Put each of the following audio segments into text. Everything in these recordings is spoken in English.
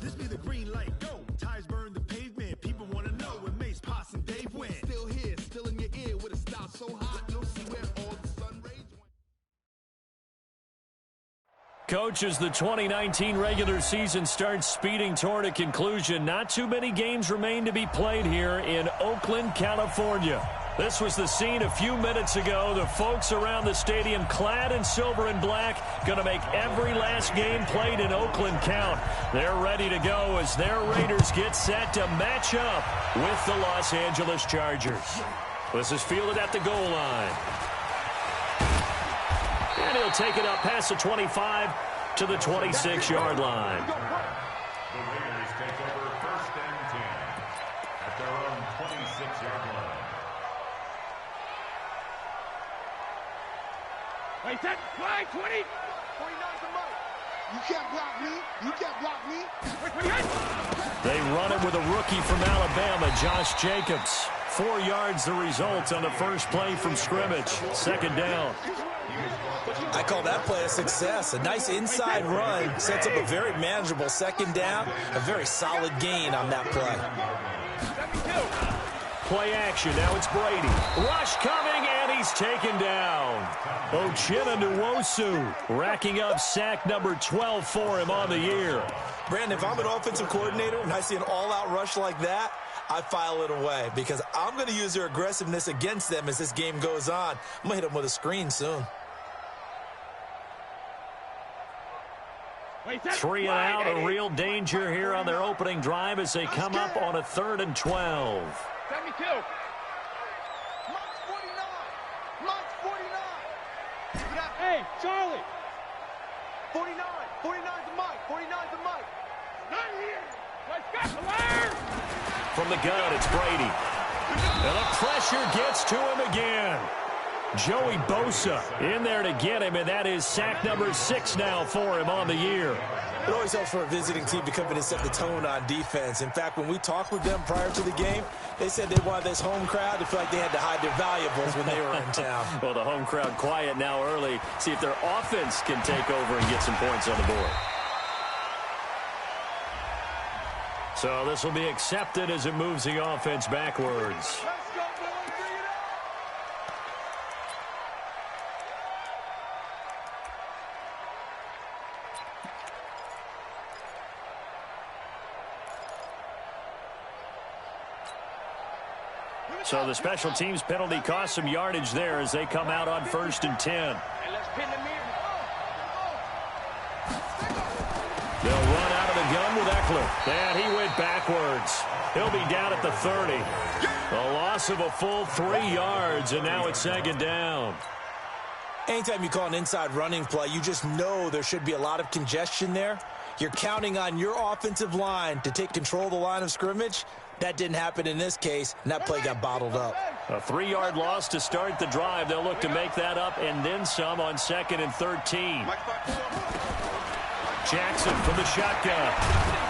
This be the green light, go. Tires burn the pavement. People want to know where Mace, Potts, and Dave went. Still here, still in your ear with a style so hot. You'll see where all the sun rays went. Coach, as the 2019 regular season starts speeding toward a conclusion, not too many games remain to be played here in Oakland, California. This was the scene a few minutes ago. The folks around the stadium clad in silver and black going to make every last game played in Oakland count. They're ready to go as their Raiders get set to match up with the Los Angeles Chargers. This is fielded at the goal line. And he'll take it up past the 25 to the 26-yard line. The Raiders take over 1st and 10 at their own 26-yard line. Wait, that flag, 20. 49 to Mike. You can't block me. You can't block me. They run it with a rookie from Alabama, Josh Jacobs. 4 yards the result on the first play from scrimmage. 2nd down. I call that play a success. A nice inside run sets up a very manageable 2nd down. A very solid gain on that play. Play action. Now it's Brady. Rush coming, and he's taken down. Uchenna Nwosu racking up sack number 12 for him on the year. Brandon, if I'm an offensive coordinator and I see an all-out rush like that, I file it away because I'm going to use their aggressiveness against them as this game goes on. I'm going to hit them with a screen soon. 3 and out, a real danger here on their opening drive as they come up on a 3rd and 12. Mike's 49. Mike's 49. Keep it up. Hey, Charlie. 49. 49 to Mike. 49 to Mike. Not here. Let's go. Fire. From the gun, it's Brady. And the pressure gets to him again. Joey Bosa in there to get him, and that is sack number 6 now for him on the year. It always helps for a visiting team to come in and set the tone on defense. In fact, when we talked with them prior to the game, they said they wanted this home crowd to feel like they had to hide their valuables when they were in town. Well, the home crowd quiet now early. See if their offense can take over and get some points on the board. So this will be accepted as it moves the offense backwards. So the special teams penalty cost some yardage there as they come out on 1st and 10. They'll run out of the gun with Eckler. And he went backwards. He'll be down at the 30. A loss of a full 3 yards, and now it's 2nd down. Anytime you call an inside running play, you just know there should be a lot of congestion there. You're counting on your offensive line to take control of the line of scrimmage. That didn't happen in this case, and that play got bottled up. A 3-yard loss to start the drive. They'll look to make that up and then some on 2nd and 13. Jackson from the shotgun.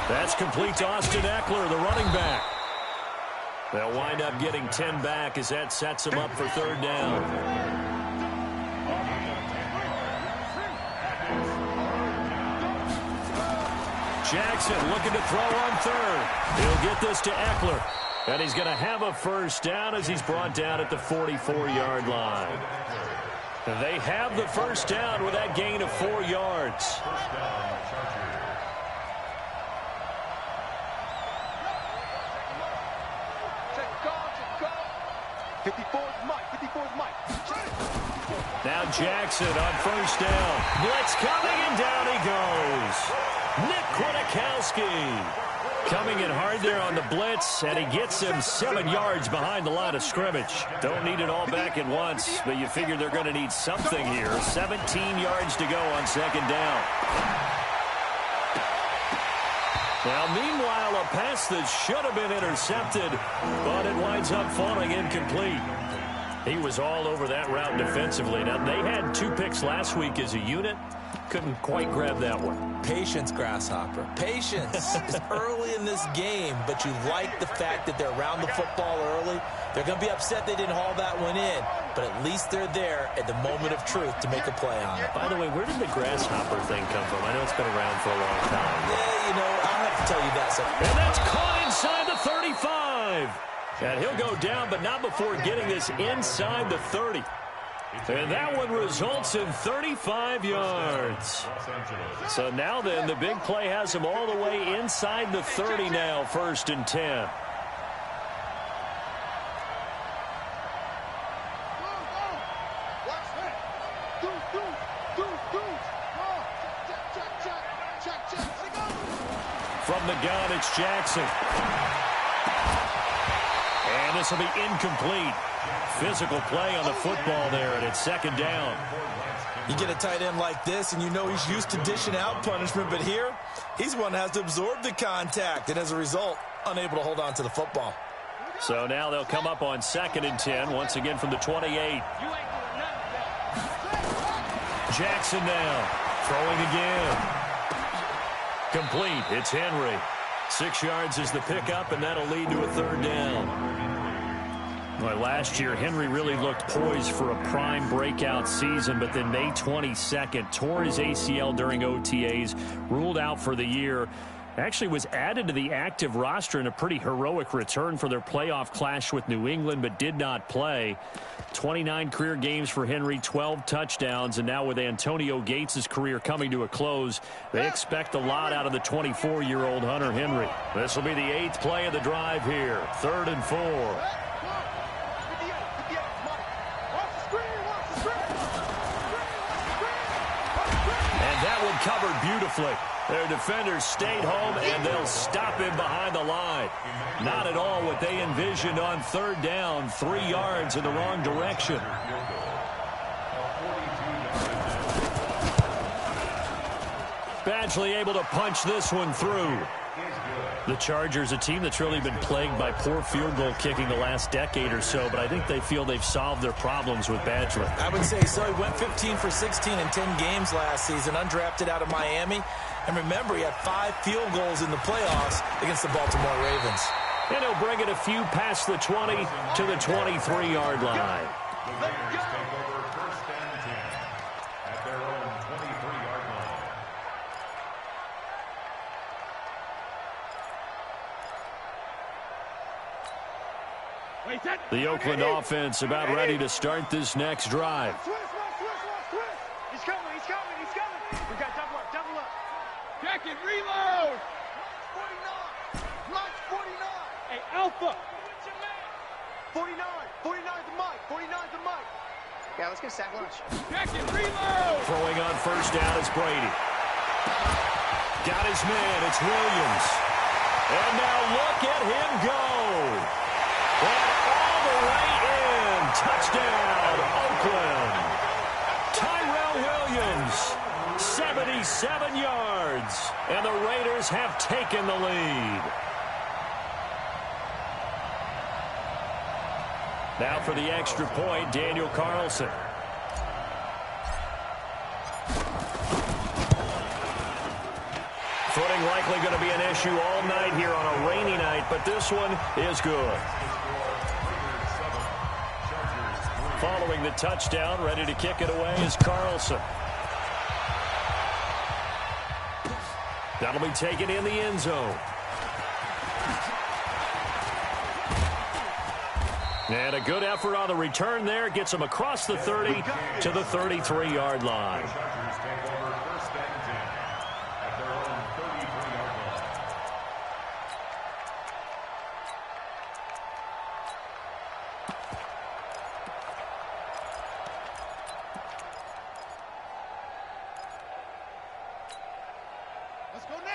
That's complete to Austin Eckler, the running back. They'll wind up getting 10 back as that sets them up for 3rd down. Jackson looking to throw on 3rd. He'll get this to Eckler. And he's going to have a 1st down as he's brought down at the 44-yard line. They have the 1st down with that gain of 4 yards. 54's Mike. 54's Mike. Now Jackson on 1st down. Blitz coming, and down he goes. Nick Kwiatkowski coming in hard there on the blitz, and he gets him 7 yards behind the line of scrimmage. Don't need it all back at once, but you figure they're going to need something here. 17 yards to go on 2nd down. Now, meanwhile, a pass that should have been intercepted, but it winds up falling incomplete. He was all over that route defensively. Now, they had 2 picks last week as a unit. Couldn't quite grab that one. Patience, Grasshopper. Patience. It's early in this game, but you like the fact that they're around the football early. They're going to be upset they didn't haul that one in, but at least they're there at the moment of truth to make a play on it. By the way, where did the Grasshopper thing come from? I know it's been around for a long time. Yeah, you know, I'll have to tell you that. So. And that's caught inside the 35. And he'll go down, but not before getting this inside the 30. And that one results in 35 yards. So now then, the big play has him all the way inside the 30 now, 1st and 10. From the gun, it's Jackson. And this will be incomplete. Physical play on the football there, and it's 2nd down. You get a tight end like this, and you know he's used to dishing out punishment, but here, he's one that has to absorb the contact, and as a result, unable to hold on to the football. So now they'll come up on 2nd and 10, once again from the 28. Jackson now, throwing again. Complete, it's Henry. 6 yards is the pickup, and that'll lead to a 3rd down. Well, last year, Henry really looked poised for a prime breakout season, but then May 22nd, tore his ACL during OTAs, ruled out for the year. Actually was added to the active roster in a pretty heroic return for their playoff clash with New England, but did not play. 29 career games for Henry, 12 touchdowns, and now with Antonio Gates' career coming to a close, they expect a lot out of the 24-year-old Hunter Henry. This will be the 8th play of the drive here, 3rd and 4. And that one covered beautifully. Their defenders stayed home, and they'll stop him behind the line. Not at all what they envisioned on 3rd down, 3 yards in the wrong direction. Badgley able to punch this one through. The Chargers, a team that's really been plagued by poor field goal kicking the last decade or so, but I think they feel they've solved their problems with Badgley. I would say so. He went 15 for 16 in 10 games last season, undrafted out of Miami. And remember, he had 5 field goals in the playoffs against the Baltimore Ravens. And he'll bring it a few past the 20 to the 23-yard line. The Raiders take over 1st and 10 at their own 23-yard line. The Oakland offense about ready to start this next drive. He's coming. We got double up. Jacket, reload. 49. Mike, 49. Hey, Alpha. 49 the mic. 49 the mic. Yeah, let's get a sack lunch. Jacket, reload. Throwing on 1st down is Brady. Got his man, it's Williams. And now look at him go. And all the way in. Touchdown, Oakland. Tyrell Williams, 77 yards. And the Raiders have taken the lead. Now for the extra point, Daniel Carlson. Footing likely going to be an issue all night here on a rainy night, but this one is good. Following the touchdown, ready to kick it away is Carlson. That'll be taken in the end zone. And a good effort on the return there. Gets him across the 30 to the 33-yard line.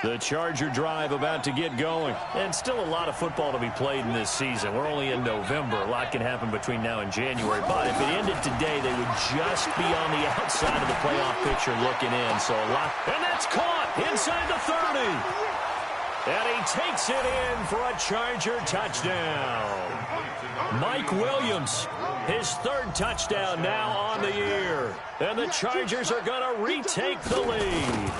The Charger drive about to get going. And still a lot of football to be played in this season. We're only in November. A lot can happen between now and January. But if it ended today, they would just be on the outside of the playoff picture looking in. So a lot. And that's caught inside the 30. And he takes it in for a Charger touchdown. Mike Williams, his 3rd touchdown now on the year. And the Chargers are going to retake the lead.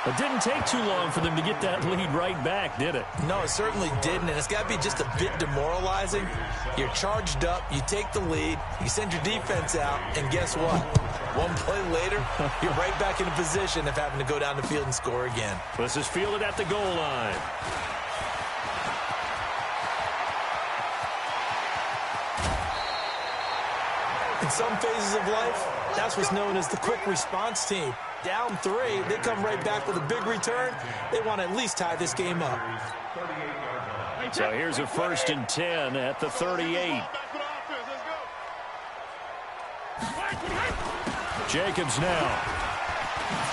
It didn't take too long for them to get that lead right back, did it? No, it certainly didn't, and it's got to be just a bit demoralizing. You're charged up, you take the lead, you send your defense out, and guess what? One play later, you're right back in a position of having to go down the field and score again. This is fielded at the goal line. In some phases of life, that's what's known as the quick response team. Down 3, they come right back with a big return. They want to at least tie this game up. So here's a 1st and 10 at the 38. Jacobs now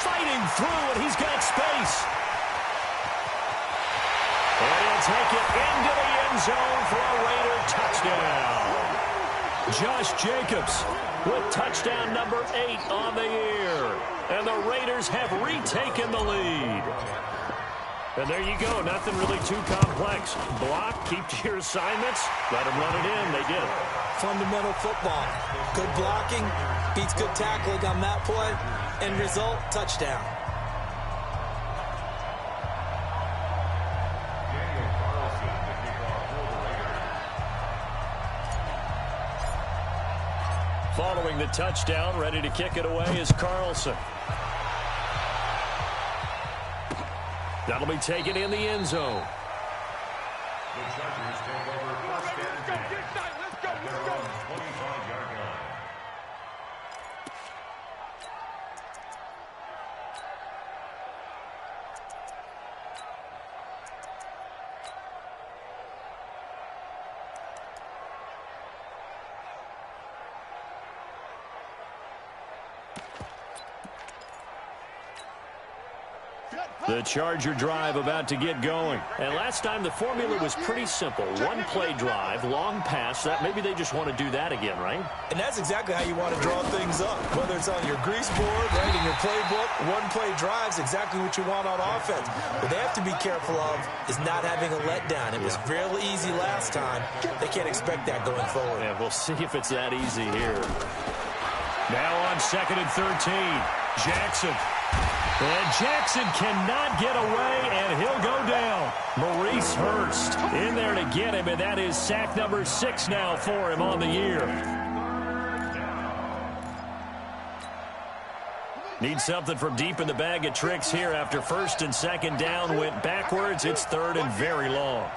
fighting through, and he's got space. And he'll take it into the end zone for a Raider touchdown. Josh Jacobs with touchdown number 8 on the year. And the Raiders have retaken the lead. And there you go. Nothing really too complex. Block, keep to your assignments, let them run it in. They did it. Fundamental football. Good blocking beats good tackling on that play. End result, touchdown. Following the touchdown, ready to kick it away is Carlson. That'll be taken in the end zone. The Chargers take over 1st and 10 at their own 25-yard line. The Charger drive about to get going. And last time the formula was pretty simple. One play drive, long pass. That maybe they just want to do that again, right? And that's exactly how you want to draw things up. Whether it's on your grease board, right, in your playbook, one play drive's exactly what you want on offense. What they have to be careful of is not having a letdown. It was fairly easy last time. They can't expect that going forward. Yeah, we'll see if it's that easy here. Now on 2nd and 13, Jackson. And Jackson cannot get away, and he'll go down. Maurice Hurst in there to get him, and that is sack number 6 now for him on the year. Need something from deep in the bag of tricks here after 1st and 2nd down went backwards. It's 3rd and very long.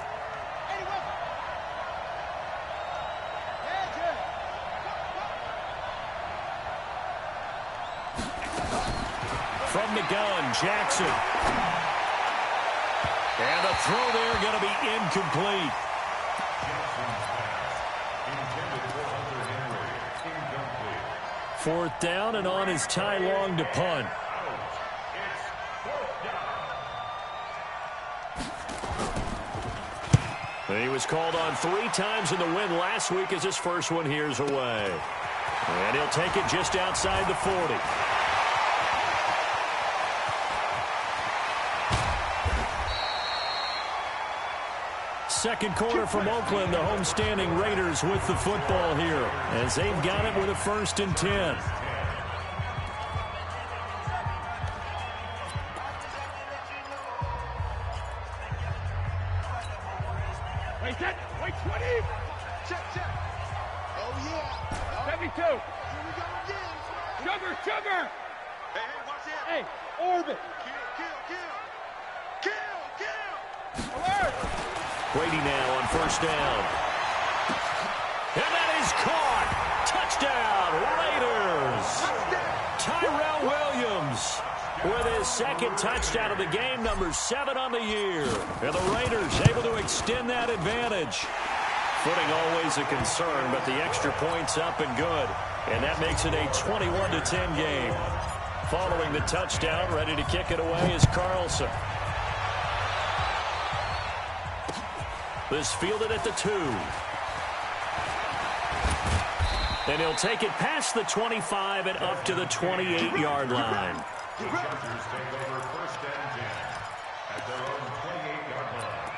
From the gun, Jackson. And the throw there going to be incomplete. Fourth down, and on is Ty Long to punt. And he was called on 3 times in the win last week as his first one here's away. And he'll take it just outside the 40. Second quarter from Oakland, the homestanding Raiders with the football here as they've got it with a 1st and 10. Wait, 20. Check. Oh, yeah. 72. Here we go again. Sugar. Hey, watch it. Hey, orbit. Kill. Alert. Brady now on 1st down. And that is caught. Touchdown, Raiders. Tyrell Williams with his 2nd touchdown of the game, number 7 on the year. And the Raiders able to extend that advantage. Footing always a concern, but the extra point's up and good. And that makes it a 21-10 game. Following the touchdown, ready to kick it away is Carlson. This fielded at the 2. And he'll take it past the 25 and up to the 28-yard line. The Chargers take over 1st and 10 at their own 28-yard line.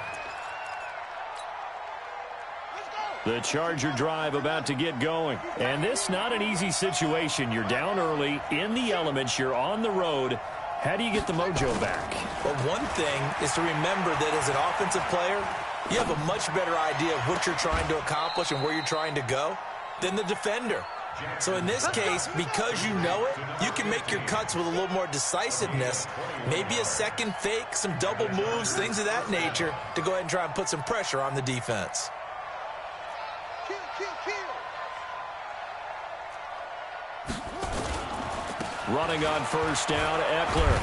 The Charger drive about to get going. And this not an easy situation. You're down early, in the elements, you're on the road. How do you get the mojo back? Well, one thing is to remember that as an offensive player, you have a much better idea of what you're trying to accomplish and where you're trying to go than the defender. So in this case, because you know it, you can make your cuts with a little more decisiveness. Maybe a second fake, some double moves, things of that nature to go ahead and try and put some pressure on the defense. Running on first down, Eckler.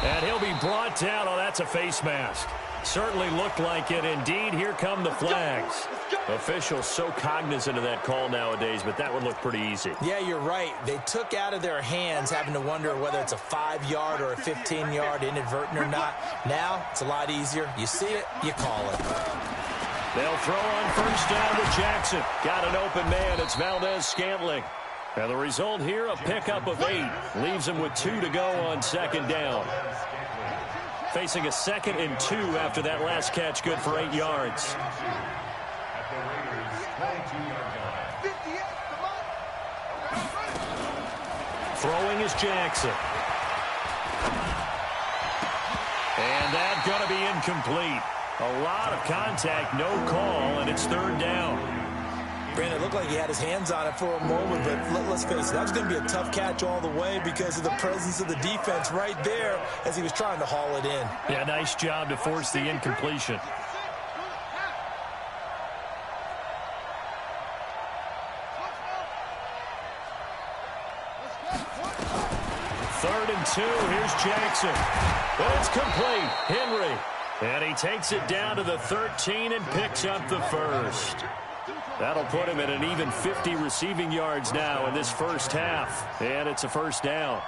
And he'll be brought down. Oh, that's a face mask. Certainly looked like it. Indeed, here come the flags. Officials so cognizant of that call nowadays, but that would look pretty easy. Yeah, you're right. They took out of their hands having to wonder whether it's a 5-yard or a 15-yard inadvertent or not. Now, it's a lot easier. You see it, you call it. They'll throw on first down to Jackson. Got an open man. It's Valdez-Scantling. And the result here, a pickup of 8. Leaves him with 2 to go on second down. Facing a 2nd and 2 after that last catch, good for 8 yards. At the Raiders' 22-yard line. Throwing is Jackson. And that's going to be incomplete. A lot of contact, no call, and it's 3rd down. Brandon, it looked like he had his hands on it for a moment, but let's face it, that was going to be a tough catch all the way because of the presence of the defense right there as he was trying to haul it in. Yeah, nice job to force the incompletion. 3rd and 2. Here's Jackson. It's complete. Henry. And he takes it down to the 13 and picks up the first. That'll put him at an even 50 receiving yards now in this first half. And it's a first down.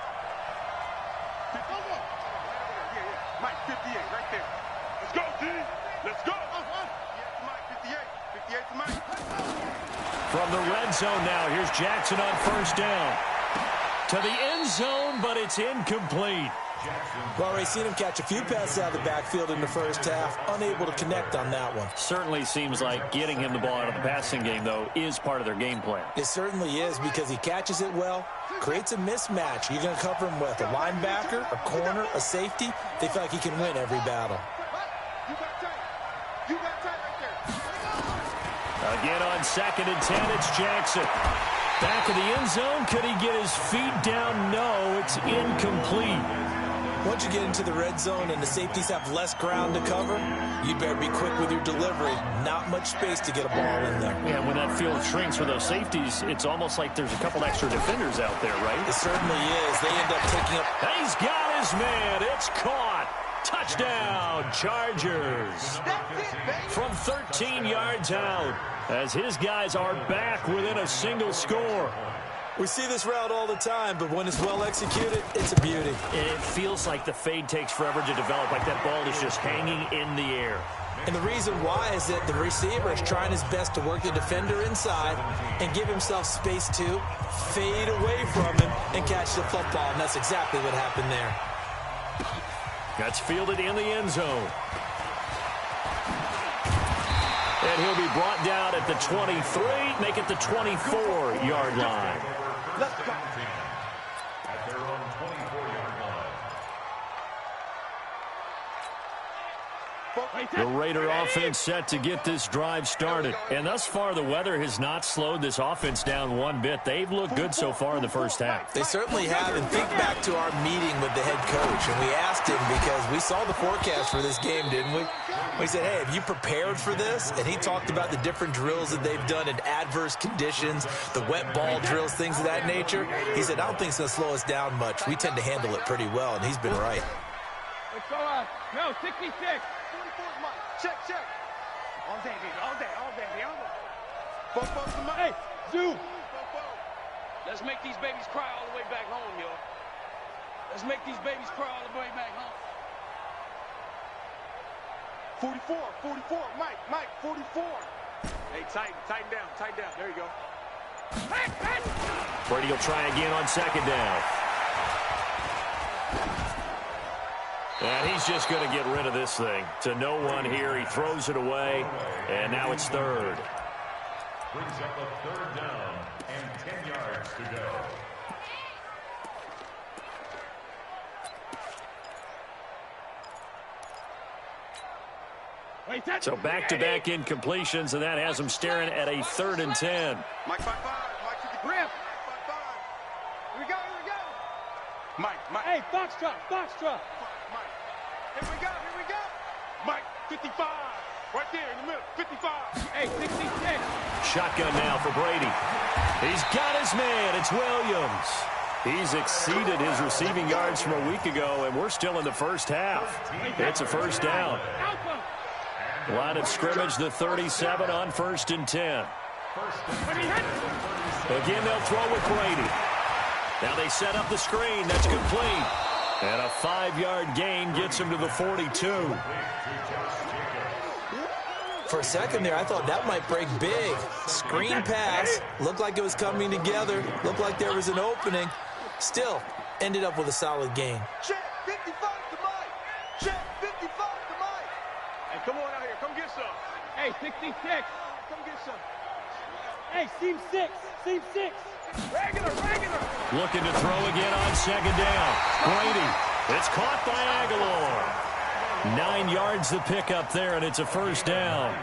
Mike, 58, right there. Let's go, D. Let's go. Mike, 58. 58 to Mike. From the red zone now, here's Jackson on first down. To the end zone, but it's incomplete. We've already seen him catch a few passes out of the backfield in the first half, unable to connect on that one. Certainly seems like getting him the ball out of the passing game, though, is part of their game plan. It certainly is because he catches it well, creates a mismatch. You're going to cover him with a linebacker, a corner, a safety. They feel like he can win every battle. You got tight right there. Again on 2nd and 10, it's Jackson. Back of the end zone. Could he get his feet down? No, it's incomplete. Once you get into the red zone and the safeties have less ground to cover, you better be quick with your delivery. Not much space to get a ball in there. Yeah, when that field shrinks for those safeties, it's almost like there's a couple extra defenders out there, right? It certainly is. They end up taking up... He's got his man. It's caught. Touchdown, Chargers. From 13 yards out, as his guys are back within a single score. We see this route all the time, but when it's well executed, it's a beauty. It feels like the fade takes forever to develop, like that ball is just hanging in the air. And the reason why is that the receiver is trying his best to work the defender inside and give himself space to fade away from him and catch the football, and that's exactly what happened there. That's fielded in the end zone. And he'll be brought down at the 23, make it the 24-yard line. Let's go. At their own 24-yard line. The Raider offense set to get this drive started. And thus far, the weather has not slowed this offense down one bit. They've looked good so far in the first half. They certainly have. And think back to our meeting with the head coach. And we asked him because we saw the forecast for this game, didn't we? We said, hey, have you prepared for this? And he talked about the different drills that they've done in adverse conditions, the wet ball drills, things of that nature. He said, I don't think it's going to slow us down much. We tend to handle it pretty well, and he's been right. Let's go, no, 66. 44's Mike. Check. All day, baby, all day, baby, all day. Fofo to Mike. Hey, Zoo. Fofo. Let's make these babies cry all the way back home, yo. Let's make these babies cry all the way back home. 44, Mike, 44. Hey, tighten down, there you go. Brady will try again on 2nd down. And he's just going to get rid of this thing. To no one here, he throws it away, and now it's 3rd. Brings up a 3rd down and 10 yards to go. So back-to-back incompletions, and that has him staring at a 3rd and 10. Mike 5-5, Mike Hey, foxtrot, foxtrot. Mike, here we go, here we go. Mike, 55. Right there in the middle, 55. Hey, 66. Shotgun now for Brady. He's got his man. It's Williams. He's exceeded his receiving yards from a week ago, and we're still in the first half. It's a first down. Line of scrimmage, the 37 on 1st and 10. Again, they'll throw with Brady. Now they set up the screen. That's complete. And a 5-yard gain gets him to the 42. For a second there, I thought that might break big. Screen pass. Looked like it was coming together. Looked like there was an opening. Still, ended up with a solid gain. Check 55 to Mike. Check 55 to Mike. Hey, come on out here. Come get some. Hey, 66. Come get some. Hey, seam 6. Seam 6. Regular. Looking to throw again on 2nd down. Brady. It's caught by Aguilar. 9 yards the pickup there, and it's a first down.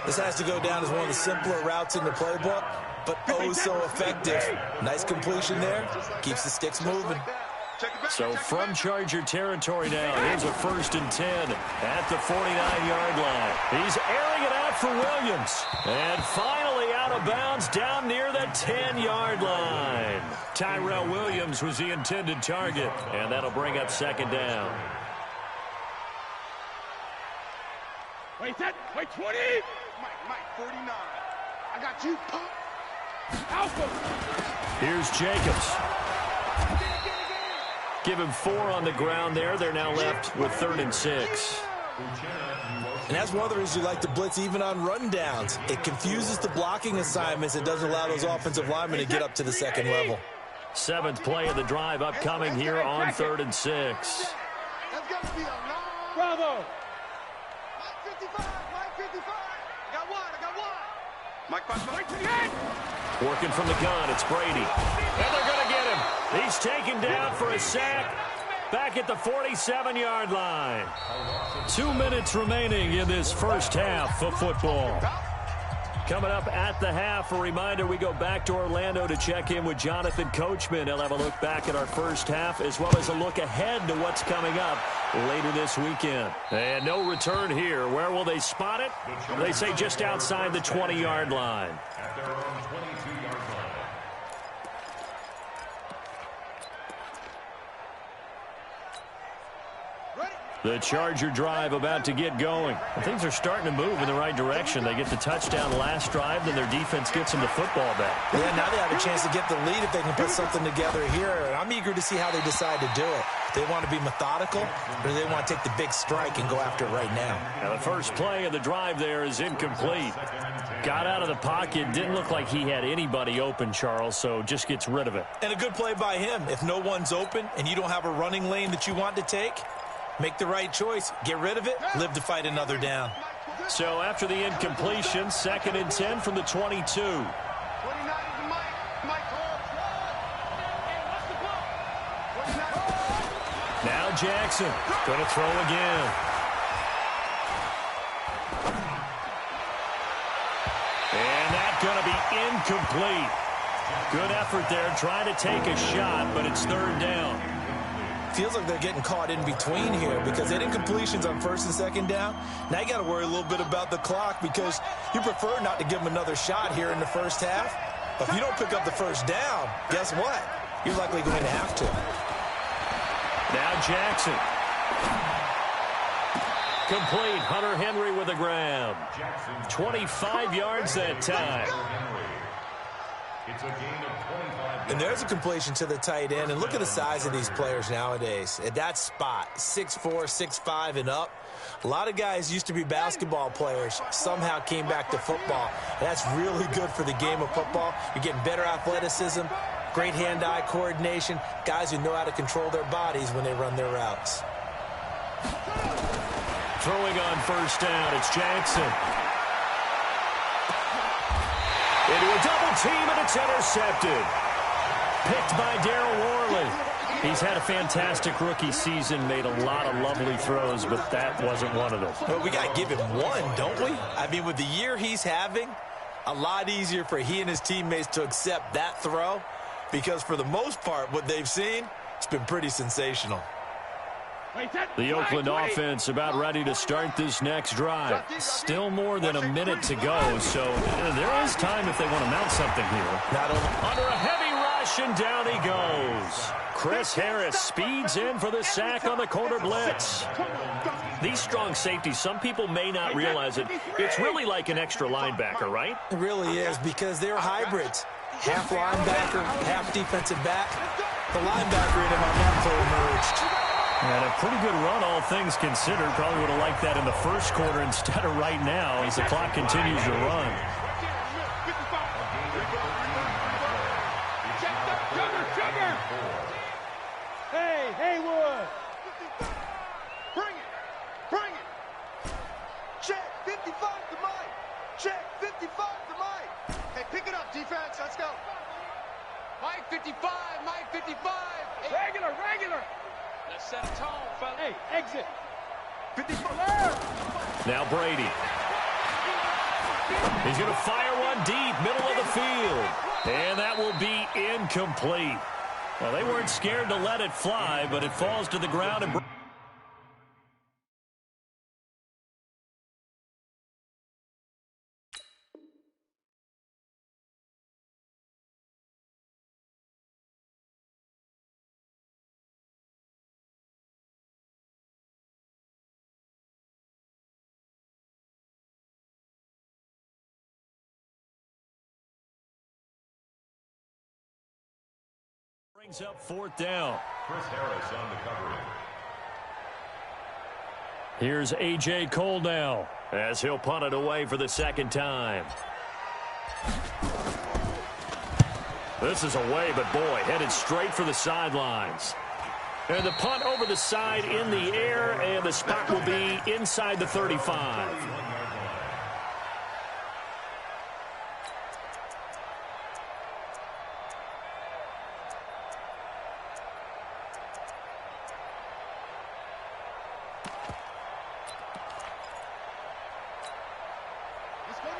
This has to go down as one of the simpler routes in the playbook, but oh so effective. Nice completion there. Keeps the sticks moving. So from Charger territory now, here's a 1st and 10 at the 49-yard line. He's airing it out for Williams. And finally out of bounds down near the 10-yard line. Tyrell Williams was the intended target, and that'll bring up 2nd down. Wait, 20. Mike, 49. I got you, pump. Alpha. Here's Jacobs. Give him 4 on the ground there. They're now left with 3rd and 6. And that's one of the reasons you like to blitz even on rundowns. It confuses the blocking assignments. It doesn't allow those offensive linemen to get up to the 2nd level. 7th play of the drive upcoming here on 3rd and 6. That's got to be a long. Bravo. Mike 55. I got one. Mike 58. Working from the gun, it's Brady. And they're going to get him. He's taken down for a sack back at the 47-yard line. 2 minutes remaining in this first half of football. Coming up at the half, a reminder, we go back to Orlando to check in with Jonathan Coachman. He'll have a look back at our first half as well as a look ahead to what's coming up later this weekend. And no return here. Where will they spot it? They say just outside the 20-yard line. At their own 22-yard line. The Charger drive about to get going. Things are starting to move in the right direction. They get the touchdown last drive, then their defense gets them the football back. Yeah, now they have a chance to get the lead if they can put something together here. And I'm eager to see how they decide to do it. Do they want to be methodical, or do they want to take the big strike and go after it right now? Now the first play of the drive there is incomplete. Got out of the pocket. Didn't look like he had anybody open, Charles, so just gets rid of it. And a good play by him. If no one's open and you don't have a running lane that you want to take, make the right choice. Get rid of it. Live to fight another down. So after the incompletion, 2nd and 10 from the 22. 29 is Mike. Now Jackson going to throw again. And that's going to be incomplete. Good effort there, trying to take a shot, but it's 3rd down. Feels like they're getting caught in between here because they did incompletions on 1st and 2nd down. Now you got to worry a little bit about the clock because you prefer not to give them another shot here in the first half. But if you don't pick up the first down, guess what? You're likely going to have to. Now Jackson. Complete. Hunter Henry with a grab. 25 yards that time. It's a gain of 25. And there's a completion to the tight end. And look at the size of these players nowadays. At that spot, 6'4", 6'5", and up. A lot of guys used to be basketball players, somehow came back to football. And that's really good for the game of football. You're getting better athleticism, great hand-eye coordination, guys who know how to control their bodies when they run their routes. Throwing on 1st down, it's Jackson. Into a double team, and it's intercepted. Picked by Daryl Worley. He's had a fantastic rookie season, made a lot of lovely throws, but that wasn't one of them. Well, we got to give him one, don't we? I mean, with the year he's having, a lot easier for he and his teammates to accept that throw because for the most part, what they've seen, it's been pretty sensational. The Oakland offense about ready to start this next drive. Still more than a minute to go, so there is time if they want to mount something here. Not only under a heavy rush, and down he goes. Chris Harris speeds in for the sack on the corner blitz. These strong safeties, some people may not realize it. It's really like an extra linebacker, right? it really is, because they're hybrids. Half linebacker, half defensive back. The linebacker in him on that play emerged. And a pretty good run, all things considered. Probably would have liked that in the first quarter instead of right now as the clock continues to run. Hey, Haywood! Bring it! Bring it! Check 55 to Mike! Check 55 to Mike! Hey, pick it up, defense. Let's go. Mike 55, Mike 55. Regular, regular. Let's set a tone, fella. Hey, exit. 55. Now Brady. He's going to fire one deep, middle of the field. And that will be incomplete. Well, they weren't scared to let it fly, but it falls to the ground. And brings up fourth down. Chris Harris on the coverage. Here's A.J. Cole now as he'll punt it away for the second time. This is away, but boy, headed straight for the sidelines. And the punt over the side in the air, and the spot will be inside the 35.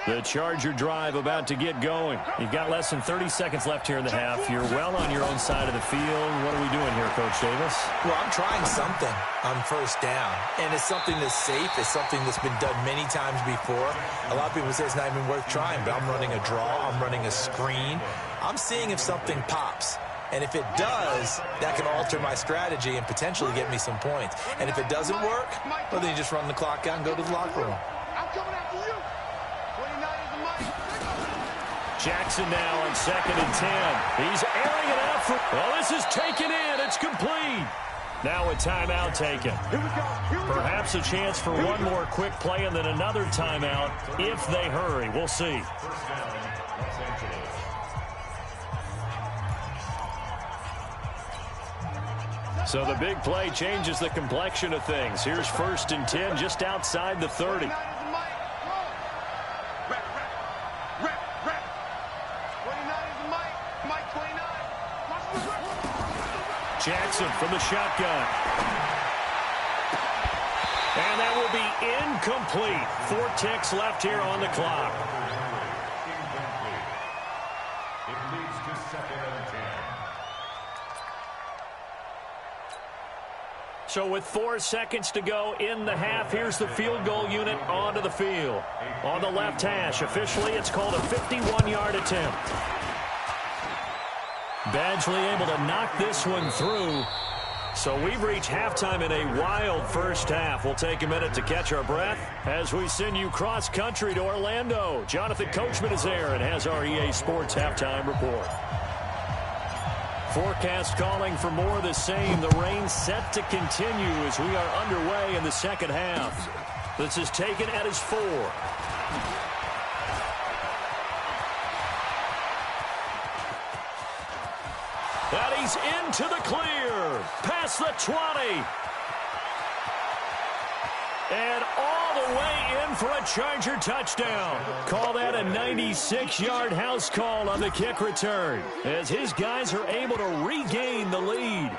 The Charger drive about to get going. You've got less than 30 seconds left here in the half. You're well on your own side of the field. What are we doing here, Coach Davis? Well, I'm trying something on first down, and it's something that's safe. It's something that's been done many times before. A lot of people say it's not even worth trying, but I'm running a draw. I'm running a screen. I'm seeing if something pops. And if it does, that can alter my strategy and potentially get me some points. And if it doesn't work, well, then you just run the clock out and go to the locker room. I'm coming after you. 29 is the Mike. Jackson now on 2nd and 10. He's airing it out for... Well, this is taken in. It's complete. Now a timeout taken. Perhaps a chance for one more quick play and then another timeout if they hurry. We'll see. First down, Los Angeles. So the big play changes the complexion of things. Here's 1st and 10 just outside the 30. 29 is the Mike. Rep. 29 is the Mike. Mike 29. Watch the rep. Jackson from the shotgun. And that will be incomplete. 4 ticks left here on the clock. Incomplete. It leads to 2nd and 10. So with 4 seconds to go in the half, here's the field goal unit onto the field. On the left hash, officially it's called a 51-yard attempt. Badgley able to knock this one through. So we've reached halftime in a wild first half. We'll take a minute to catch our breath as we send you cross-country to Orlando. Jonathan Coachman is there and has our EA Sports halftime report. Forecast calling for more of the same. The rain set to continue as we are underway in the second half. This is taken at his 4. And he's into the clear. Past the 20. And all the way in for a Charger touchdown. Call that a 96-yard house call on the kick return as his guys are able to regain the lead.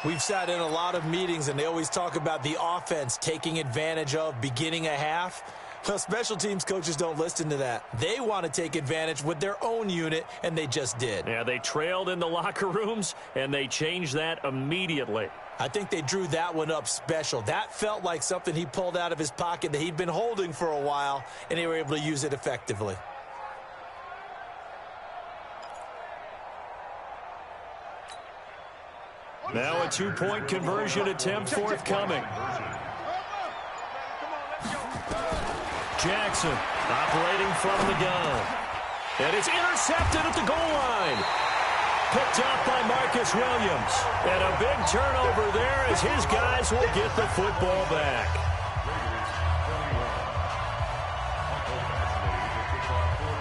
We've sat in a lot of meetings, and they always talk about the offense taking advantage of beginning a half. Well, special teams coaches don't listen to that. They want to take advantage with their own unit, and they just did. Yeah, they trailed in the locker rooms, and they changed that immediately. I think they drew that one up special. That felt like something he pulled out of his pocket that he'd been holding for a while, and they were able to use it effectively. Now a two-point conversion attempt forthcoming. Jackson operating from the gun. And it's intercepted at the goal line. Picked up by Marcus Williams. And a big turnover there as his guys will get the football back.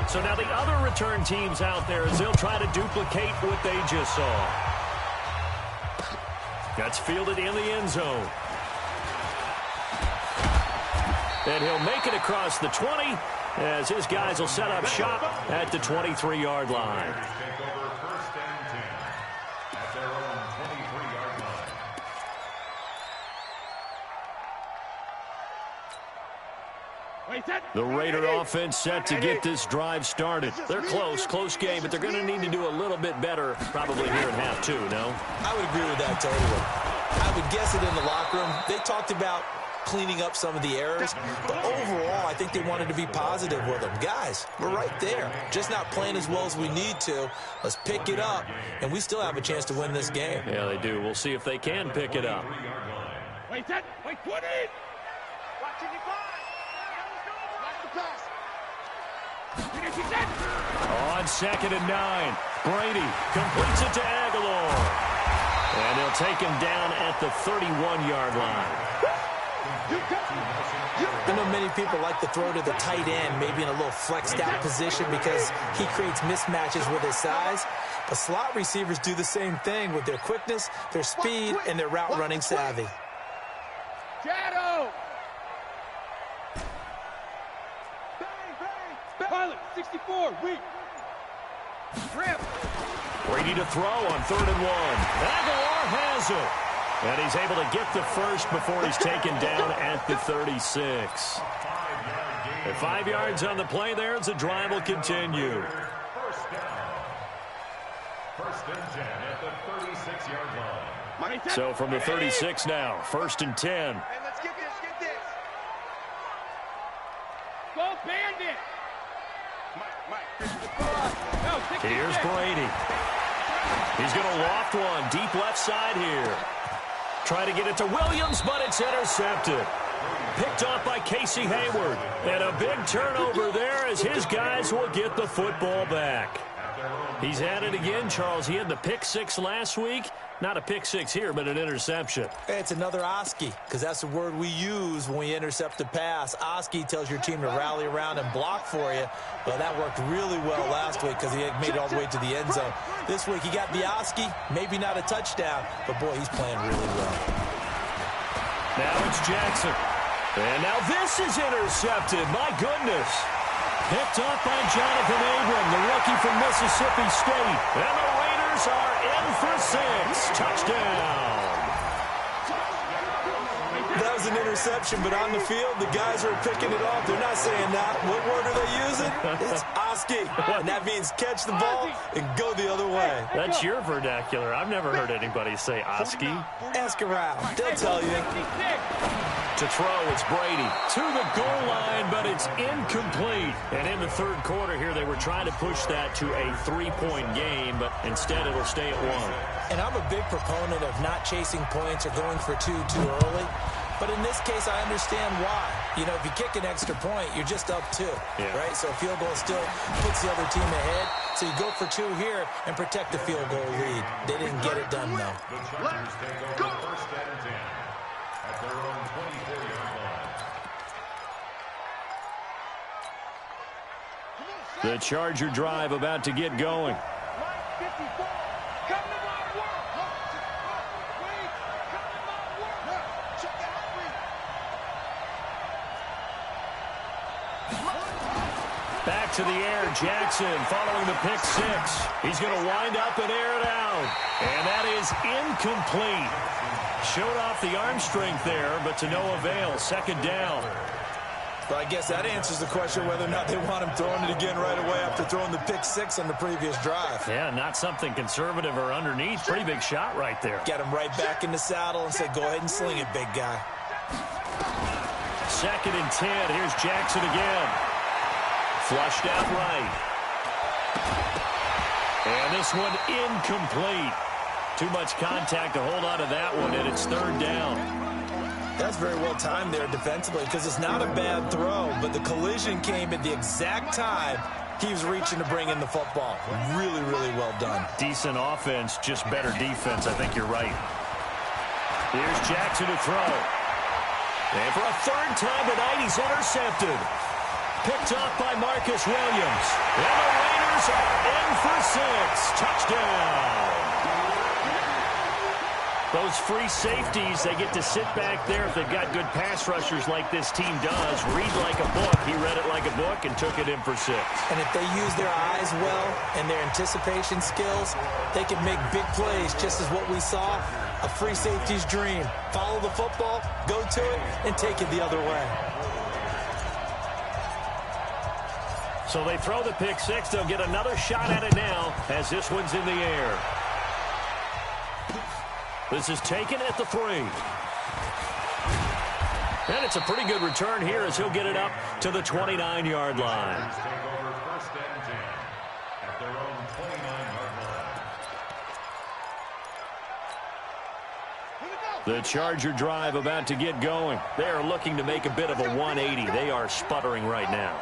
So now the other return teams out there as they'll try to duplicate what they just saw. That's fielded in the end zone. And he'll make it across the 20 as his guys will set up shop at the 23-yard line. Take over first and 10 at their own 23-yard line. The Raider offense set to get this drive started. They're close game, but they're going to need to do a little bit better probably here in half two, no? I would agree with that totally. I would guess it in the locker room. They talked about cleaning up some of the errors, but overall, I think they wanted to be positive with them. Guys, we're right there. Just not playing as well as we need to. Let's pick it up, and we still have a chance to win this game. Yeah, they do. We'll see if they can pick it up. Wait, 20. Watch it, On 2nd and 9, Brady completes it to Aguilar. And he'll take him down at the 31-yard line. I know many people like to throw to the tight end, maybe in a little flexed out position because he creates mismatches with his size. But slot receivers do the same thing with their quickness, their speed, and their route running savvy. Shadow! Pilot, 64, weak. Rip. Brady to throw on 3rd and 1. Aguilar has it. And he's able to get the first before he's taken down at the 36. At 5 yards on the play there as the drive will continue. First down. First and 10 at the 36-yard line. So from the 36 now, 1st and 10. Hey, let's get this. Go Bandit. Here's Brady. He's going to loft one deep left side here. Try to get it to Williams, but it's intercepted. Picked off by Casey Hayward. And a big turnover there as his guys will get the football back. He's at it again, Charles. He had the pick 6 last week. Not a pick 6 here, but an interception. It's another Oski, because that's the word we use when we intercept a pass. Oski tells your team to rally around and block for you. Well, that worked really well last week because he had made it all the way to the end zone. This week he got the Oski, maybe not a touchdown, but boy, he's playing really well. Now it's Jackson. And now this is intercepted. My goodness. Picked up by Jonathan Abram, the rookie from Mississippi State. And the Raiders are in for 6. Touchdown. That was an interception, but on the field, the guys are picking it off. They're not saying that. What word are they using? It's Oski. And that means catch the ball and go the other way. That's your vernacular. I've never heard anybody say Oski. Ask around. They'll tell you. To throw, it's Brady to the goal line, but it's incomplete. And in the 3rd quarter here, they were trying to push that to a 3-point game, but instead it'll stay at 1. And I'm a big proponent of not chasing points or going for 2 too early. But in this case, I understand why. You know, if you kick an extra point, you're just up 2, right? So a field goal still puts the other team ahead. So you go for 2 here and protect the field goal lead. They didn't get it done, though. The Chargers take over first and 10 at their own 24-yard line. The Charger drive about to get going. Back to the air, Jackson following the pick 6. He's going to wind up and air it out. And that is incomplete. Showed off the arm strength there, but to no avail. 2nd down. Well, I guess that answers the question whether or not they want him throwing it again right away after throwing the pick six on the previous drive. Yeah, not something conservative or underneath. Pretty big shot right there. Get him right back in the saddle and say, go ahead and sling it, big guy. 2nd and 10. Here's Jackson again. Flushed out right. And this one incomplete. Too much contact to hold on to that one, and it's 3rd down. That's very well timed there defensively because it's not a bad throw, but the collision came at the exact time he was reaching to bring in the football. Really, really well done. Decent offense, just better defense. I think you're right. Here's Jackson to throw. And for a 3rd time tonight, he's intercepted. Picked off by Marcus Williams. And the Raiders are in for 6. Touchdown. Those free safeties, they get to sit back there if they've got good pass rushers like this team does. Read like a book. He read it like a book and took it in for 6. And if they use their eyes well and their anticipation skills, they can make big plays, just as what we saw. A free safety's dream. Follow the football, go to it, and take it the other way. So they throw the pick 6. They'll get another shot at it now as this one's in the air. This is taken at the 3. And it's a pretty good return here as he'll get it up to the 29-yard line. Take over 1st and 10 at their own 29-yard line. The Charger drive about to get going. They are looking to make a bit of a 180. They are sputtering right now.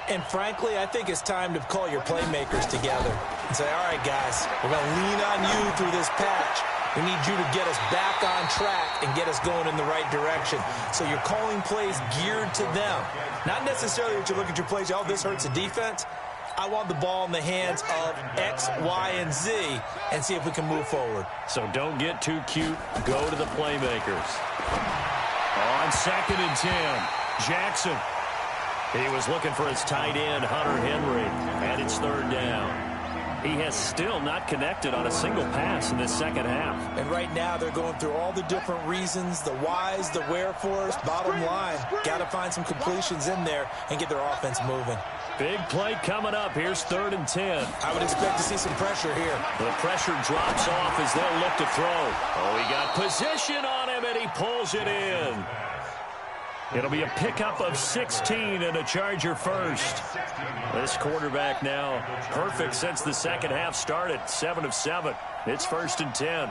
And frankly, I think it's time to call your playmakers together and say, all right, guys, we're going to lean on you through this patch. We need you to get us back on track and get us going in the right direction. So you're calling plays geared to them. Not necessarily that you look at your plays, oh, this hurts the defense. I want the ball in the hands of X, Y, and Z and see if we can move forward. So don't get too cute. Go to the playmakers. On 2nd and 10, Jackson. He was looking for his tight end, Hunter Henry, and it's 3rd down. He has still not connected on a single pass in this 2nd half. And right now they're going through all the different reasons, the whys, the wherefores. Bottom line, got to find some completions in there and get their offense moving. Big play coming up. Here's 3rd and 10. I would expect to see some pressure here. The pressure drops off as they'll look to throw. Oh, he got position on him, and he pulls it in. It'll be a pickup of 16 and a Charger first. This quarterback now perfect since the 2nd half started. 7 of 7. It's 1st and 10.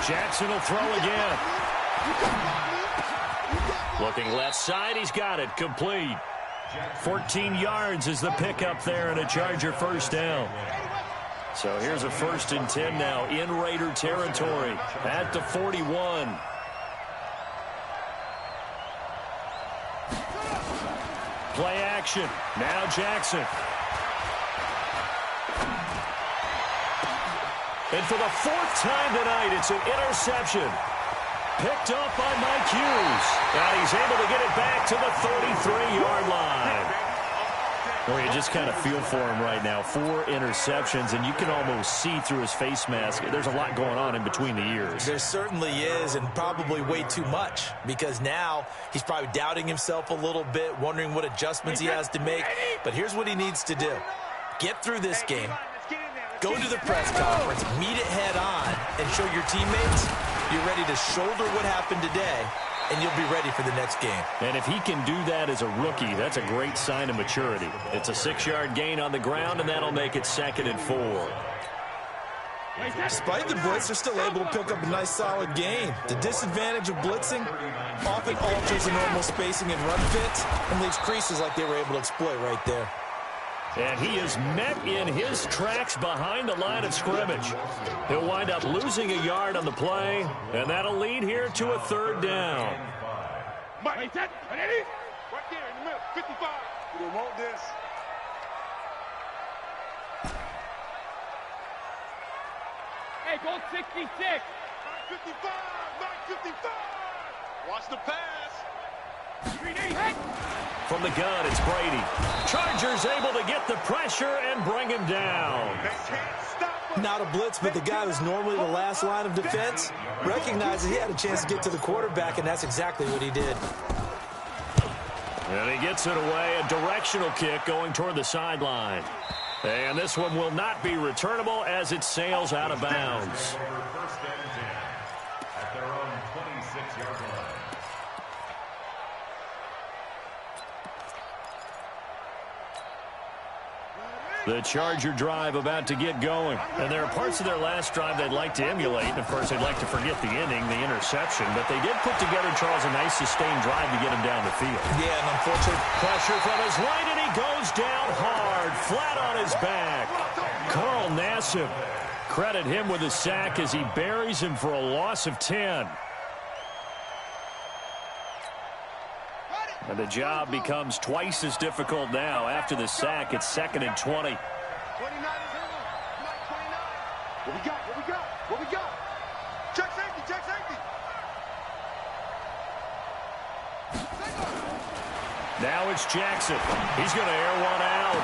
Jackson will throw again. Looking left side. He's got it. Complete. 14 yards is the pickup there and a Charger 1st down. So here's a 1st and 10 now in Raider territory at the 41. Play action. Now Jackson. And for the 4th time tonight, it's an interception. Picked up by Mike Hughes. And he's able to get it back to the 33-yard line. Well, you just kind of feel for him right now. 4 interceptions, and you can almost see through his face mask. There's a lot going on in between the ears. There certainly is, and probably way too much, because now he's probably doubting himself a little bit, wondering what adjustments he has to make. But here's what he needs to do. Get through this game, go to the press conference, meet it head on, and show your teammates you're ready to shoulder what happened today, and you'll be ready for the next game. And if he can do that as a rookie, that's a great sign of maturity. It's a 6-yard gain on the ground, and that'll make it 2nd and 4. Despite the blitz, they're still able to pick up a nice, solid gain. The disadvantage of blitzing often alters the normal spacing and run fits and leaves creases like they were able to exploit right there. And he is met in his tracks behind the line of scrimmage. He'll wind up losing a yard on the play, and that'll lead here to a 3rd down. Right there in the middle, 55. We don't want this. Hey, go 66. 55, 55. Watch the pass. From the gun, it's Brady. Chargers able to get the pressure and bring him down. Not a blitz, but the guy who's normally the last line of defense recognized that he had a chance to get to the quarterback, and that's exactly what he did. And he gets it away, a directional kick going toward the sideline. And this one will not be returnable as it sails out of bounds. First and 10 at their own 26-yard line. The Charger drive about to get going. And there are parts of their last drive they'd like to emulate. And, of course, they'd like to forget the inning, the interception. But they did put together, Charles, a nice sustained drive to get him down the field. Yeah, and unfortunately, Pressure from his right, and he goes down hard, flat on his back. Carl Nassib, credit him with a sack as he buries him for a loss of 10. And the job becomes twice as difficult now. After the sack, it's 2nd and 20. 29 is in. 29. What we got? What we got? What we got? Check safety. Check safety. Now it's Jackson. He's going to air one out.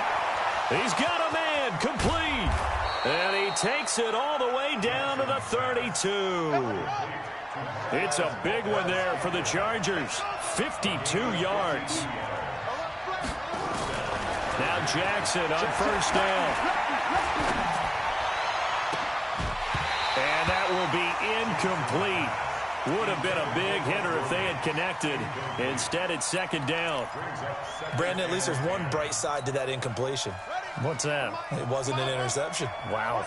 He's got a man, complete. And he takes it all the way down to the 32. It's a big one there for the Chargers. 52 yards. Now Jackson on first down. And that will be incomplete. Would have been a big hitter if they had connected. Instead, it's 2nd down. Brandon, at least there's one bright side to that incompletion. What's that? It wasn't an interception. Wow.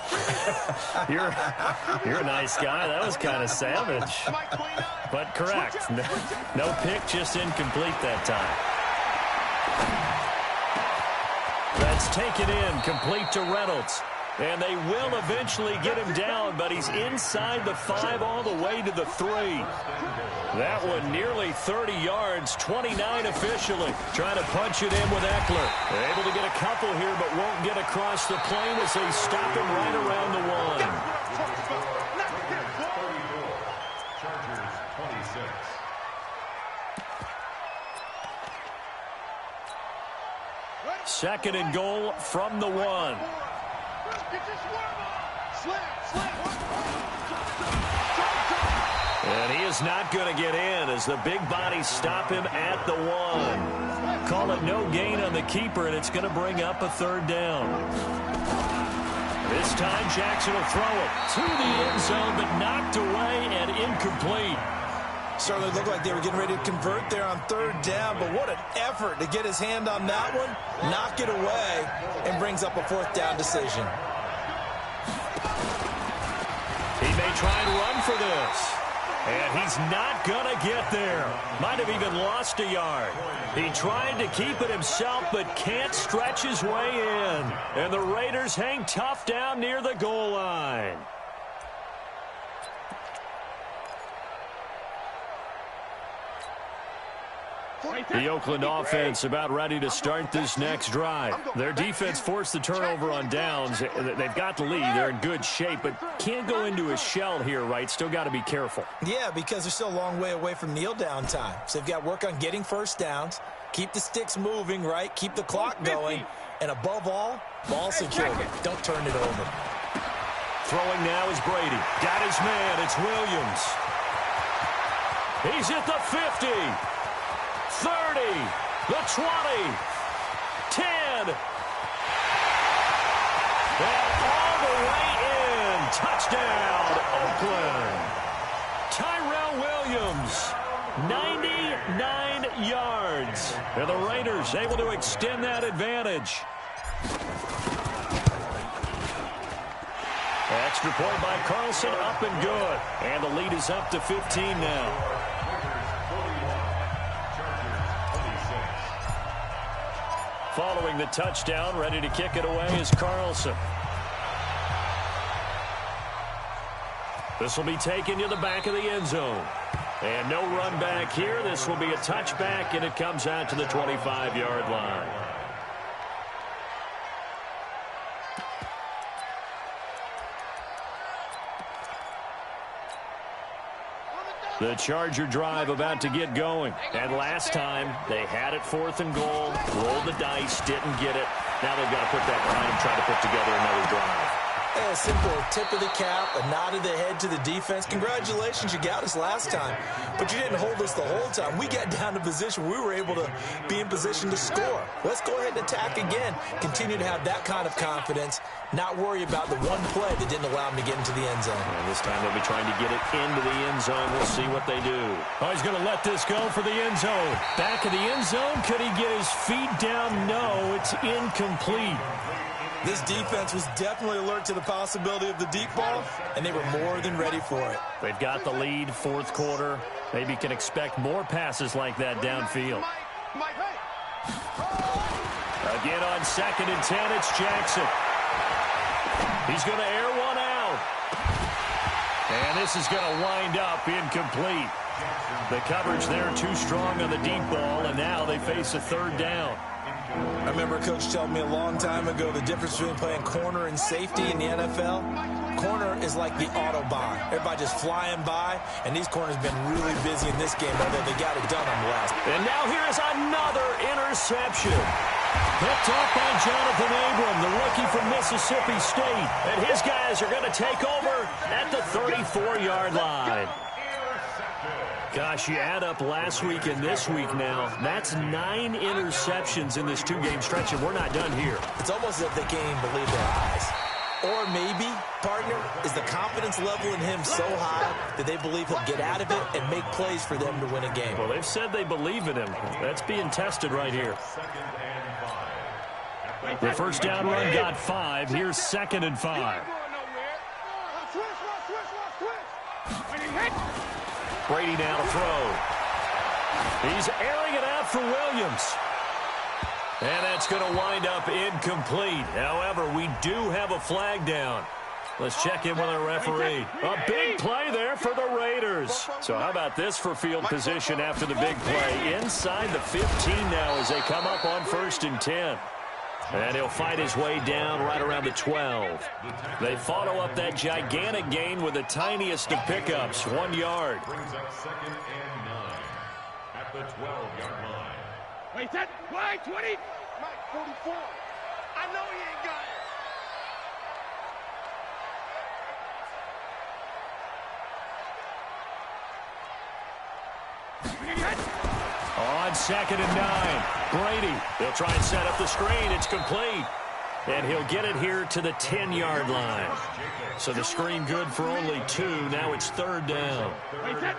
You're a nice guy. That was kind of savage. But correct. No pick, just incomplete that time. That's taken in, complete to Reynolds. And they will eventually get him down, but he's inside the 5 all the way to the 3. That one nearly 30 yards, 29 officially. Trying to punch it in with Eckler. They're able to get a couple here, but won't get across the plane as they stop him right around the 1. Chargers 26. Second and goal from the 1. And he is not going to get in as the big bodies stop him at the 1. Call it no gain on the keeper, and it's going to bring up a 3rd down. This time Jackson will throw it to the end zone, but knocked away and incomplete. Certainly looked like they were getting ready to convert there on 3rd down, but what an effort to get his hand on that one, knock it away, and brings up a 4th down decision. He may try and run for this. And he's not going to get there. Might have even lost a yard. He tried to keep it himself, but can't stretch his way in. And the Raiders hang tough down near the goal line. The Oakland offense about ready to start this next drive. Their defense forced the turnover on downs. They've got the lead. They're in good shape, but can't go into a shell here, right? Still got to be careful. Yeah, because they're still a long way away from kneel down time. So they've got to work on getting first downs, keep the sticks moving, right? Keep the clock going. And above all, ball secure. Don't turn it over. Throwing now is Brady. Got his man. It's Williams. He's at the 50. 30, the 20, 10, and all the way in. Touchdown, Oakland. Tyrell Williams, 99 yards. And the Raiders able to extend that advantage. Extra point by Carlson, up and good. And the lead is up to 15 now. Following the touchdown, ready to kick it away is Carlson. This will be taken to the back of the end zone. And no run back here. This will be a touchback, and it comes out to the 25-yard line. The Charger drive about to get going. And last time, they had it 4th and goal, rolled the dice, didn't get it. Now they've got to put that behind them, try to put together another drive. A simple tip of the cap, a nod of the head to the defense. Congratulations, you got us last time, but you didn't hold us the whole time. We got down to position. We were able to be in position to score. Let's go ahead and attack again. Continue to have that kind of confidence, not worry about the one play that didn't allow him to get into the end zone. And this time they'll be trying to get it into the end zone. We'll see what they do. Oh, he's going to let this go for the end zone. Back of the end zone. Could he get his feet down? No, it's incomplete. This defense was definitely alert to the possibility of the deep ball, and they were more than ready for it. They've got the lead, fourth quarter. Maybe can expect more passes like that downfield. Again on 2nd and 10, it's Jackson. He's going to air one out. And this is going to wind up incomplete. The coverage there too strong on the deep ball, and now they face a third down. I remember a coach telling me a long time ago the difference between playing corner and safety in the NFL. Corner is like the Autobahn. Everybody just flying by, and these corners have been really busy in this game, although they got it done on the last. And now here is another interception. Picked off by Jonathan Abram, the rookie from Mississippi State. And his guys are going to take over at the 34-yard line. Gosh, you add up last week and this week now, that's 9 interceptions in this 2-game stretch, and we're not done here. It's almost as if they can't even believe their eyes. Or maybe, partner, is the confidence level in him so high that they believe he'll get out of it and make plays for them to win a game. Well, they've said they believe in him. That's being tested right here. The first down run got 5. Here's 2nd and 5. Brady now to throw. He's airing it out for Williams. And that's going to wind up incomplete. However, we do have a flag down. Let's check in with our referee. A big play there for the Raiders. So how about this for field position after the big play? Inside the 15 now as they come up on 1st and 10. And he'll fight his way down right around the 12. They follow up that gigantic gain with the tiniest of pickups, 1 yard. Brings up 2nd and 9 at the 12-yard line. Wait, that wide 20. Mike, 44. I know he ain't got it. On 2nd and 9, Brady. They'll try and set up the screen. It's complete. And he'll get it here to the 10-yard line. So the screen good for only 2. Now it's 3rd down.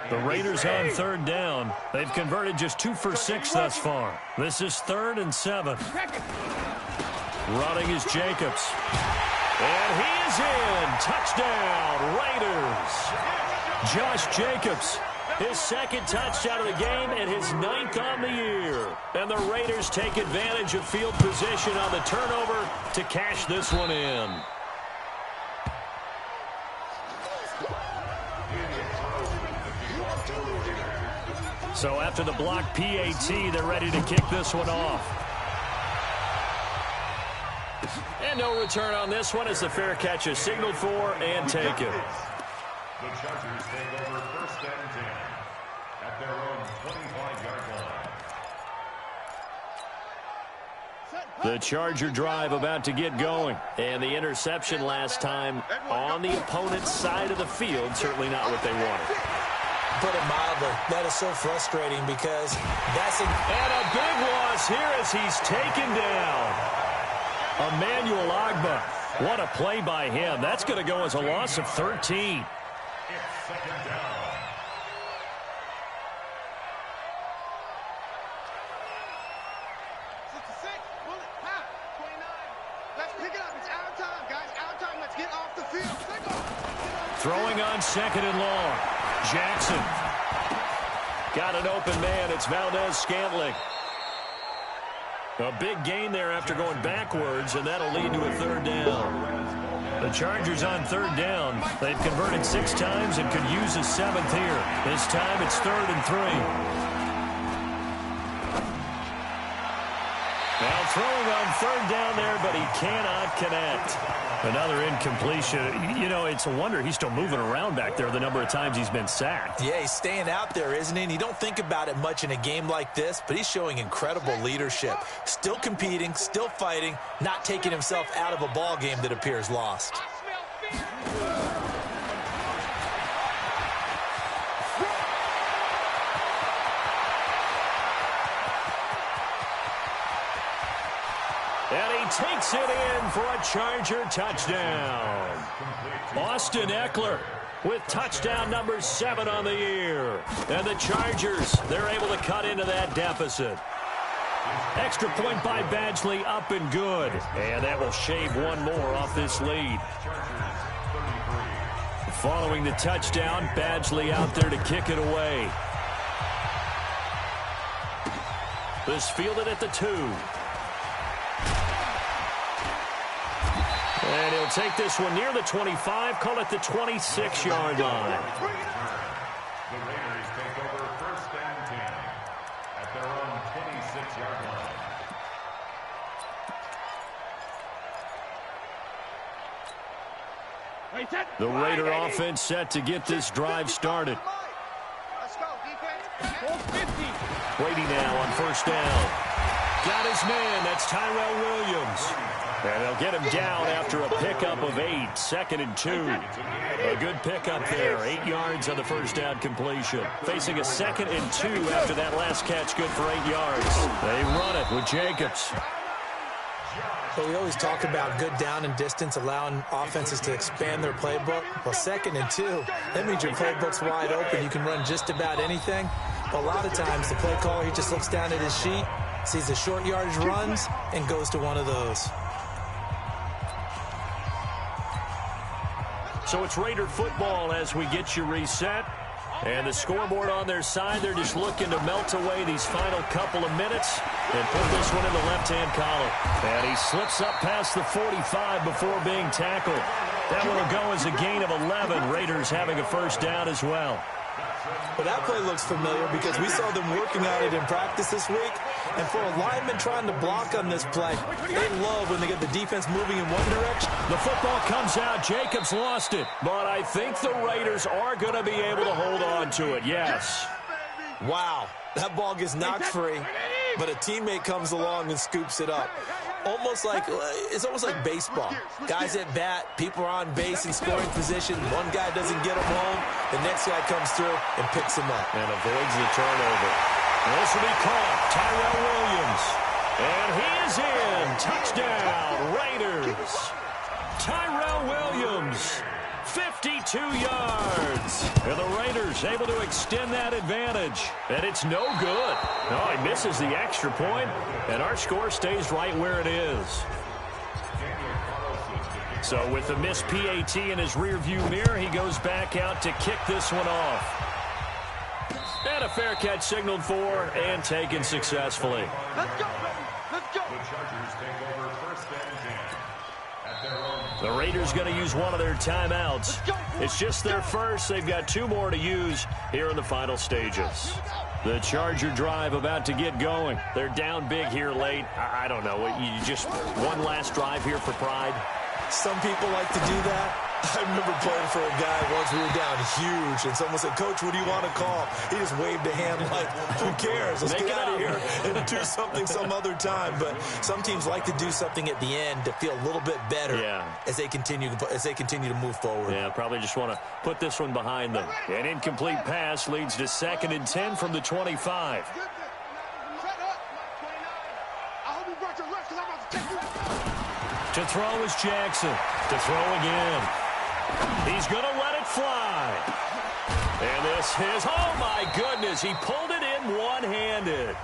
The Raiders on 3rd down. They've converted just 2 for 6 thus far. This is 3rd and 7. Running is Jacobs. And he is in. Touchdown, Raiders. Josh Jacobs. His 2nd touchdown of the game and his 9th on the year. And the Raiders take advantage of field position on the turnover to cash this one in. So after the block PAT, they're ready to kick this one off. And no return on this one as the fair catch is signaled for and taken. The Chargers take over 1st and 10 at their own 25-yard line. The Charger drive about to get going. And the interception last time on the opponent's side of the field, certainly not what they wanted. Put it mildly, that is so frustrating because that's And a big loss here as he's taken down. Emmanuel Ogbah. What a play by him. That's going to go as a loss of 13. It's 2nd down. Let's pick it up. It's our time, guys. Our time. Let's get off the field. Throwing on 2nd and long. Jackson. Got an open man. It's Valdez-Scantling. A big gain there after going backwards, and that'll lead to a 3rd down. The Chargers on 3rd down. They've converted 6 times and could use a 7th here. This time it's 3rd and 3. Now throwing on 3rd down there, but he cannot connect. Another incompletion. You know, it's a wonder he's still moving around back there the number of times he's been sacked. Yeah, he's staying out there, isn't he? And you don't think about it much in a game like this, but he's showing incredible leadership. Still competing, still fighting, not taking himself out of a ball game that appears lost. I smell And he takes it in for a Charger touchdown. Austin Ekeler with touchdown number 7 on the year. And the Chargers, they're able to cut into that deficit. Extra point by Badgley, up and good. And that will shave one more off this lead. Following the touchdown, Badgley out there to kick it away. This fielded at the 2. And he'll take this one near the 25, call it the 26-yard line. The Raiders take over 1st and 10 at their own 26-yard line. The Raider offense set to get this drive started. Let's go, defense. 450. Brady now on 1st down. Got his man. That's Tyrell Williams. And they'll get him down after a pickup of 8. 2nd and 2. A good pickup there. 8 yards on the 1st down completion. Facing a 2nd and 2 after that last catch. Good for 8 yards. They run it with Jacobs. But we always talk about good down and distance, allowing offenses to expand their playbook. Well, 2nd and 2, that means your playbook's wide open. You can run just about anything. But a lot of times, the play caller, he just looks down at his sheet, sees the short yardage runs, and goes to one of those. So it's Raider football as we get you reset. And the scoreboard on their side, they're just looking to melt away these final couple of minutes and put this one in the left-hand column. And he slips up past the 45 before being tackled. That one will go as a gain of 11. Raiders having a 1st down as well. Well, that play looks familiar because we saw them working on it in practice this week. And for a lineman trying to block on this play, they love when they get the defense moving in one direction. The football comes out. Jacobs lost it. But I think the Raiders are going to be able to hold on to it, yes. Wow, that ball gets knocked free, but a teammate comes along and scoops it up. It's almost like baseball. Guys at bat, people are on base in scoring position. One guy doesn't get him home. The next guy comes through and picks him up. And avoids the turnover. This will be caught. Tyrell Williams. And he is in. Touchdown, Raiders. Tyrell Williams, 52 yards. And the Raiders able to extend that advantage. And it's no good. No, he misses the extra point, and our score stays right where it is. So with the missed PAT in his rearview mirror, he goes back out to kick this one off. And a fair catch signaled for and taken successfully. Let's go, baby. Let's go. The Chargers take over 1st and 10 at their own. The Raiders going to use one of their timeouts. It's just their first. They've got 2 more to use here in the final stages. The Charger drive about to get going. They're down big here late. I don't know. You just one last drive here for pride. Some people like to do that. I remember playing for a guy once. We were down huge, and someone said, "Coach, what do you want to call?" He just waved a hand like, "Who cares? Let's get out of here and do something some other time." But some teams like to do something at the end to feel a little bit better as they continue to move forward. Yeah, probably just want to put this one behind them. An incomplete pass leads to 2nd and 10 from the 25. To throw is Jackson. To throw again. He's going to let it fly. And this is, oh my goodness, he pulled it in one-handed.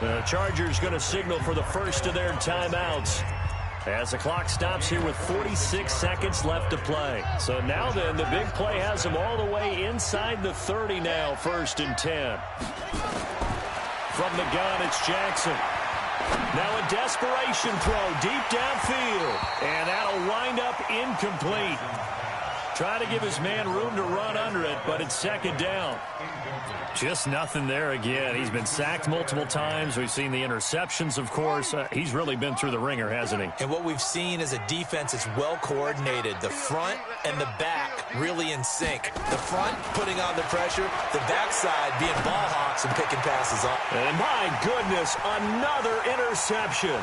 The Chargers going to signal for the first of their timeouts as the clock stops here with 46 seconds left to play. So now then, the big play has them all the way inside the 30 now, 1st and 10. From the gun, it's Jackson. Now a desperation throw deep downfield. And that'll wind up incomplete. Trying to give his man room to run under it, but it's 2nd down. Just nothing there again. He's been sacked multiple times. We've seen the interceptions, of course. He's really been through the ringer, hasn't he? And what we've seen is a defense that's well coordinated. The front and the back really in sync. The front putting on the pressure, the backside being ball hawks and picking passes up. And my goodness, another interception.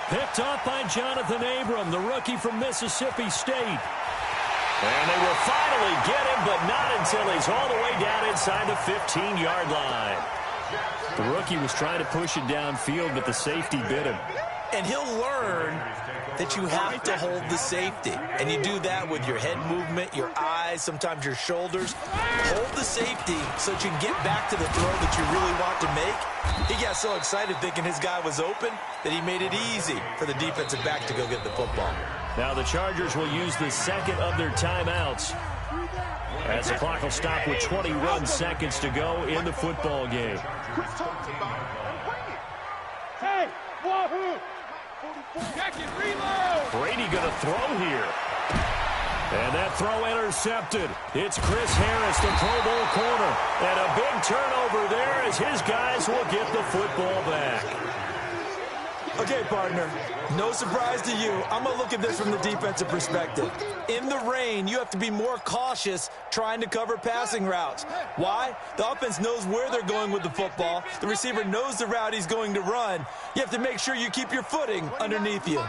Picked off by Jonathan Abram, the rookie from Mississippi State. And they will finally get him, but not until he's all the way down inside the 15-yard line. The rookie was trying to push it downfield, but the safety bit him. And he'll learn that you have to hold the safety. And you do that with your head movement, your eyes, sometimes your shoulders. Hold the safety so that you can get back to the throw that you really want to make. He got so excited thinking his guy was open that he made it easy for the defensive back to go get the football. Now the Chargers will use the second of their timeouts as the clock will stop with 21 seconds to go in the football game. Hey, wahoo! Jack and reload! Brady going to throw here. And that throw intercepted. It's Chris Harris, the Pro Bowl corner. And a big turnover there as his guys will get the football back. Okay, partner, no surprise to you. I'm going to look at this from the defensive perspective. In the rain, you have to be more cautious trying to cover passing routes. Why? The offense knows where they're going with the football. The receiver knows the route he's going to run. You have to make sure you keep your footing underneath you.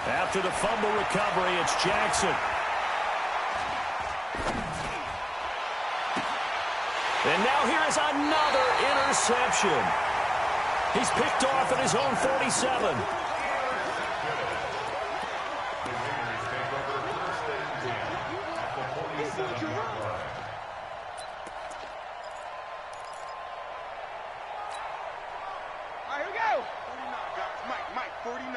After the fumble recovery, it's Jackson. And now here is another interception. He's picked off at his own 47. All right, here we go. 49, guys. Mike, 49.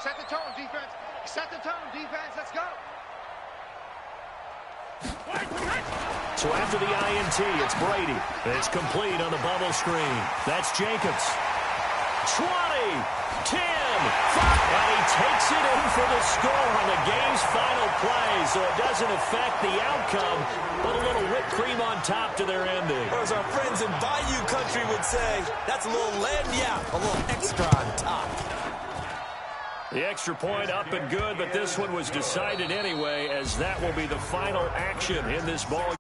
Set the tone, defense. Set the tone, defense. Let's go. So after the INT, it's Brady. It's complete on the bubble screen. That's Jacobs. 20, 10, 5. And he takes it in for the score on the game's final play. So it doesn't affect the outcome, but a little whipped cream on top to their ending. Or as our friends in Bayou Country would say, that's a little lagniappe, a little extra on top. The extra point up and good, but this one was decided anyway, as that will be the final action in this ball